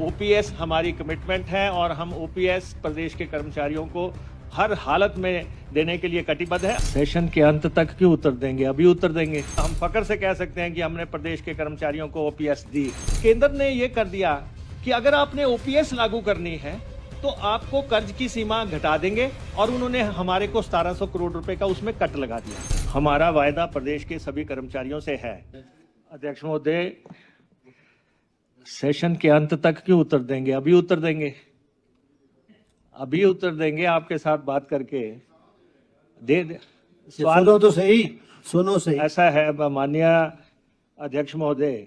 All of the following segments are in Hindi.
ओपीएस हमारी कमिटमेंट है और हम ओपीएस प्रदेश के कर्मचारियों को हर हालत में देने के लिए कटिबद्ध है। सेशन के अंत तक क्यों उत्तर देंगे, अभी उत्तर देंगे। हम फख्र से कह सकते हैं कि हमने प्रदेश के कर्मचारियों को ओपीएस दी। केंद्र ने ये कर दिया कि अगर आपने ओपीएस लागू करनी है तो आपको कर्ज की सीमा घटा देंगे और उन्होंने हमारे को 1700 करोड़ रुपए का उसमें कट लगा दिया। हमारा वायदा प्रदेश के सभी कर्मचारियों से है। अध्यक्ष महोदय, सेशन के अंत तक क्यों उत्तर देंगे, अभी उत्तर देंगे, अभी उत्तर देंगे आपके साथ बात करके। सवाल सुनो तो सही, सुनो सही। ऐसा है माननीय अध्यक्ष महोदय,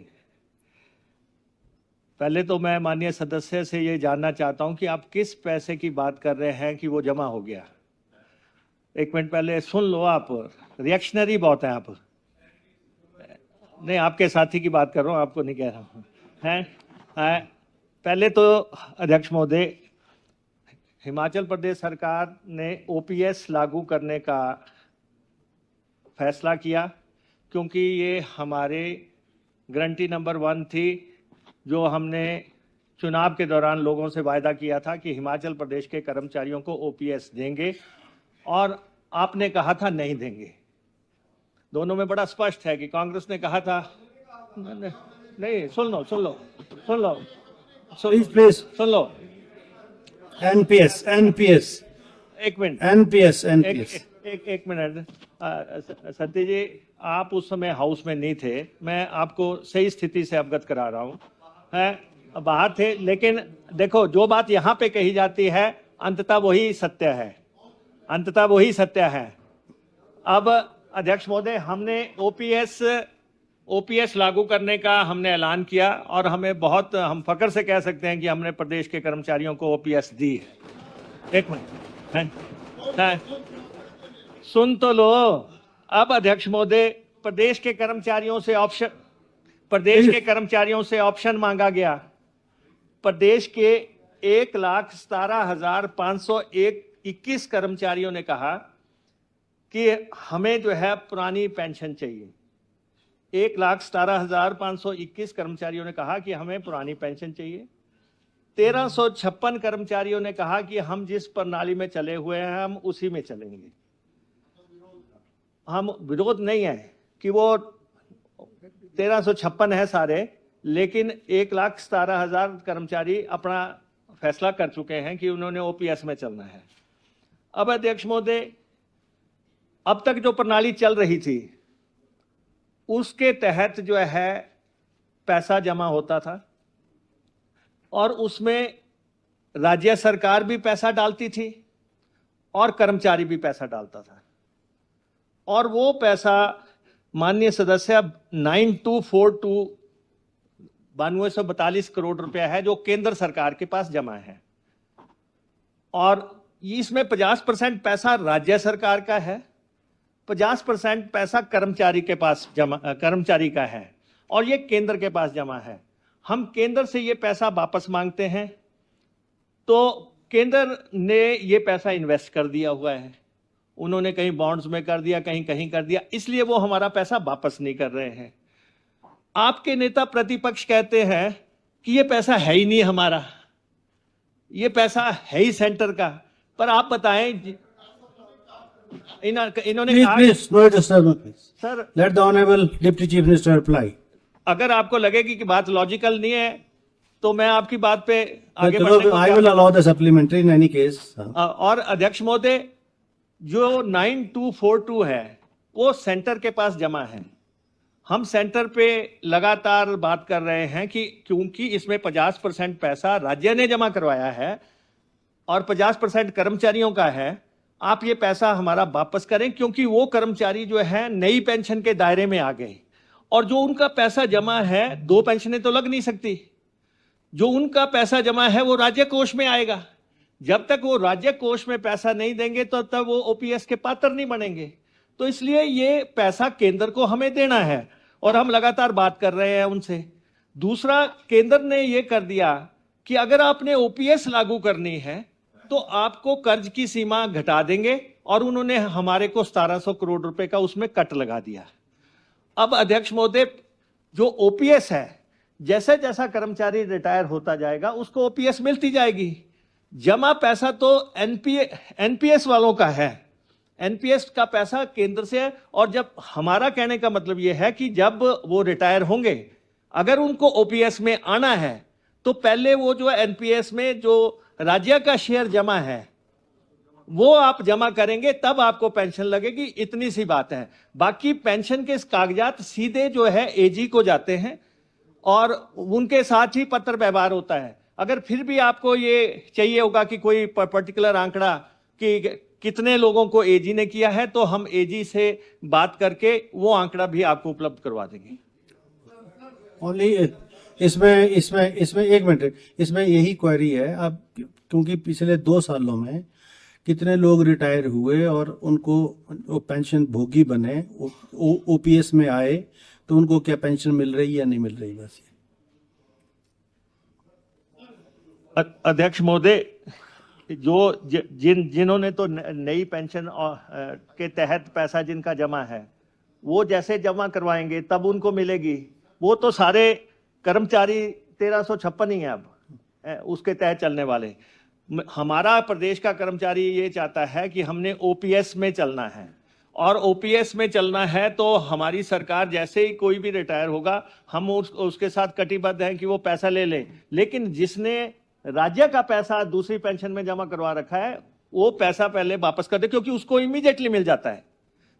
पहले तो मैं माननीय सदस्य से ये जानना चाहता हूं कि आप किस पैसे की बात कर रहे हैं कि वो जमा हो गया। एक मिनट पहले सुन लो, आप रिएक्शनरी बहुत हैं आप। नहीं, आपके साथी की बात कर रहा हूं, आपको नहीं कह रहा हूं। हैं पहले तो अध्यक्ष महोदय, हिमाचल प्रदेश सरकार ने ओपीएस लागू करने का फैसला किया क्योंकि ये हमारे गारंटी नंबर 1 थी जो हमने चुनाव के दौरान लोगों से वायदा किया था कि हिमाचल प्रदेश के कर्मचारियों को ओपीएस देंगे, और आपने कहा था नहीं देंगे। दोनों में बड़ा स्पष्ट है कि कांग्रेस ने कहा था नहीं। सुन लो एनपीएस एक मिनट, एनपीएस एक मिनट। सत्य जी, आप उस समय हाउस में नहीं थे, मैं आपको सही स्थिति से अवगत करा रहा हूँ। बाहर थे, लेकिन देखो जो बात यहाँ पे कही जाती है अंततः वही सत्य है, अंततः वही सत्य है। अब अध्यक्ष महोदय, हमने ओपीएस लागू करने का हमने ऐलान किया और हम फख्र से कह सकते हैं कि हमने प्रदेश के कर्मचारियों को ओपीएस दी है। एक मिनट, सुन तो लो। अब अध्यक्ष महोदय, प्रदेश के कर्मचारियों से ऑप्शन मांगा गया। प्रदेश के 1,17,521 कर्मचारियों ने कहा कि हमें जो है पुरानी पेंशन चाहिए। 1,17,521 कर्मचारियों ने कहा कि हमें पुरानी पेंशन चाहिए। 1,356 कर्मचारियों ने कहा कि हम जिस प्रणाली में चले हुए हैं हम उसी में चलेंगे। हम विरोध नहीं है कि वो 1,356 है सारे, लेकिन 1,17,000 कर्मचारी अपना फैसला कर चुके हैं कि उन्होंने ओपीएस में चलना है। अब अध्यक्ष महोदय, अब तक जो प्रणाली चल रही थी उसके तहत जो है पैसा जमा होता था और उसमें राज्य सरकार भी पैसा डालती थी और कर्मचारी भी पैसा डालता था, और वो पैसा माननीय सदस्य 9242 करोड़ रुपया है जो केंद्र सरकार के पास जमा है, और इसमें 50% पैसा राज्य सरकार का है, 50% पैसा कर्मचारी का है, और ये केंद्र के पास जमा है। हम केंद्र से ये पैसा वापस मांगते हैं तो केंद्र ने ये पैसा इन्वेस्ट कर दिया हुआ है, उन्होंने कहीं बॉन्ड्स में कर दिया, कहीं कर दिया, इसलिए वो हमारा पैसा वापस नहीं कर रहे हैं। आपके नेता प्रतिपक्ष कहते हैं कि ये पैसा है ही नहीं हमारा, ये पैसा है ही सेंटर का। पर आप बताएं, इन्होंने sir, let the honourable deputy chief minister reply. अगर आपको लगेगी कि बात लॉजिकल नहीं है तो मैं आपकी बात पे आगे बढ़ने को I will allow the supplementary in any case. और अध्यक्ष महोदय, जो 9242 है वो सेंटर के पास जमा है। हम सेंटर पे लगातार बात कर रहे हैं कि क्योंकि इसमें 50% पैसा राज्य ने जमा करवाया है और 50% कर्मचारियों का है, आप ये पैसा हमारा वापस करें, क्योंकि वो कर्मचारी जो है नई पेंशन के दायरे में आ गए, और जो उनका पैसा जमा है, 2 पेंशनें तो लग नहीं सकती, जो उनका पैसा जमा है वो राज्य कोष में आएगा। जब तक वो राज्य कोष में पैसा नहीं देंगे तो तब वो ओपीएस के पात्र नहीं बनेंगे। तो इसलिए ये पैसा केंद्र को हमें देना है और हम लगातार बात कर रहे हैं उनसे। दूसरा, केंद्र ने ये कर दिया कि अगर आपने ओपीएस लागू करनी है तो आपको कर्ज की सीमा घटा देंगे, और उन्होंने हमारे को 1700 करोड़ रुपए का उसमें कट लगा दिया। अब अध्यक्ष महोदय, जो ओपीएस है जैसे जैसा कर्मचारी रिटायर होता जाएगा उसको ओपीएस मिलती जाएगी। जमा पैसा तो एनपीएस वालों का है, एनपीएस का पैसा केंद्र से है। और जब हमारा कहने का मतलब यह है कि जब वो रिटायर होंगे, अगर उनको ओपीएस में आना है तो पहले वो जो एनपीएस में जो राज्य का शेयर जमा है वो आप जमा करेंगे, तब आपको पेंशन लगेगी। इतनी सी बात है। बाकी पेंशन के कागजात सीधे जो है एजी को जाते हैं और उनके साथ ही पत्र व्यवहार होता है। अगर फिर भी आपको ये चाहिए होगा कि कोई पर्टिकुलर आंकड़ा कि कितने लोगों को एजी ने किया है, तो हम एजी से बात करके वो आंकड़ा भी आपको उपलब्ध करवा देंगे। ओनली इसमें इसमें इसमें एक मिनट, इसमें यही क्वेरी है अब, क्योंकि पिछले 2 सालों में कितने लोग रिटायर हुए और उनको वो पेंशन भोगी बने, ओपीएस में आए, तो उनको क्या पेंशन मिल रही या नहीं मिल रही? बस अध्यक्ष महोदय, जिन्होंने तो नई पेंशन के तहत पैसा जिनका जमा है वो जैसे जमा करवाएंगे तब उनको मिलेगी। वो तो सारे कर्मचारी 1356 ही हैं अब उसके तहत चलने वाले। हमारा प्रदेश का कर्मचारी ये चाहता है कि हमने ओपीएस में चलना है, और ओपीएस में चलना है तो हमारी सरकार जैसे ही कोई भी रिटायर होगा हम उसके साथ कटिबद्ध हैं कि वो पैसा ले ले। लेकिन जिसने राज्य का पैसा दूसरी पेंशन में जमा करवा रखा है वो पैसा पहले वापस कर दे, क्योंकि उसको इमीडिएटली मिल जाता है।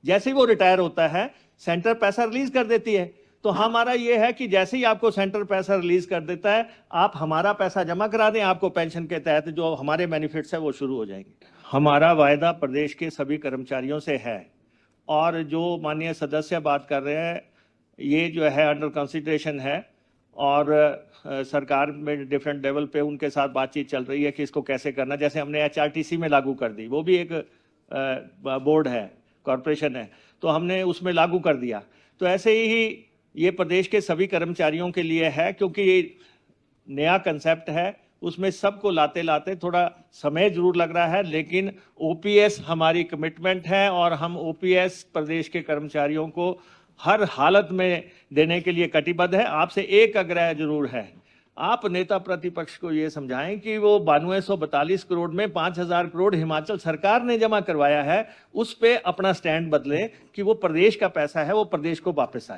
जैसे ही वो रिटायर होता है सेंटर पैसा रिलीज कर देती है। तो हमारा ये है कि जैसे ही आपको सेंटर पैसा रिलीज कर देता है आप हमारा पैसा जमा करा दें, आपको पेंशन के तहत जो हमारे बेनिफिट्स है वो शुरू हो जाएंगे। हमारा वायदा प्रदेश के सभी कर्मचारियों से है, और जो माननीय सदस्य बात कर रहे हैं ये जो है अंडर कंसिडरेशन है, और सरकार में डिफरेंट लेवल पे उनके साथ बातचीत चल रही है कि इसको कैसे करना। जैसे हमने एचआरटीसी में लागू कर दी, वो भी एक बोर्ड है, कॉरपोरेशन है, तो हमने उसमें लागू कर दिया। तो ऐसे ही ये प्रदेश के सभी कर्मचारियों के लिए है, क्योंकि ये नया कंसेप्ट है, उसमें सबको लाते लाते थोड़ा समय जरूर लग रहा है, लेकिन ओपीएस हमारी कमिटमेंट है और हम ओपीएस प्रदेश के कर्मचारियों को हर हालत में देने के लिए कटिबद्ध है। आपसे एक आग्रह जरूर है, आप नेता प्रतिपक्ष को ये समझाएं कि वो 9242 करोड़ में 5000 करोड़ हिमाचल सरकार ने जमा करवाया है, उस पे अपना स्टैंड बदलें कि वो प्रदेश का पैसा है, वो प्रदेश को वापस आए।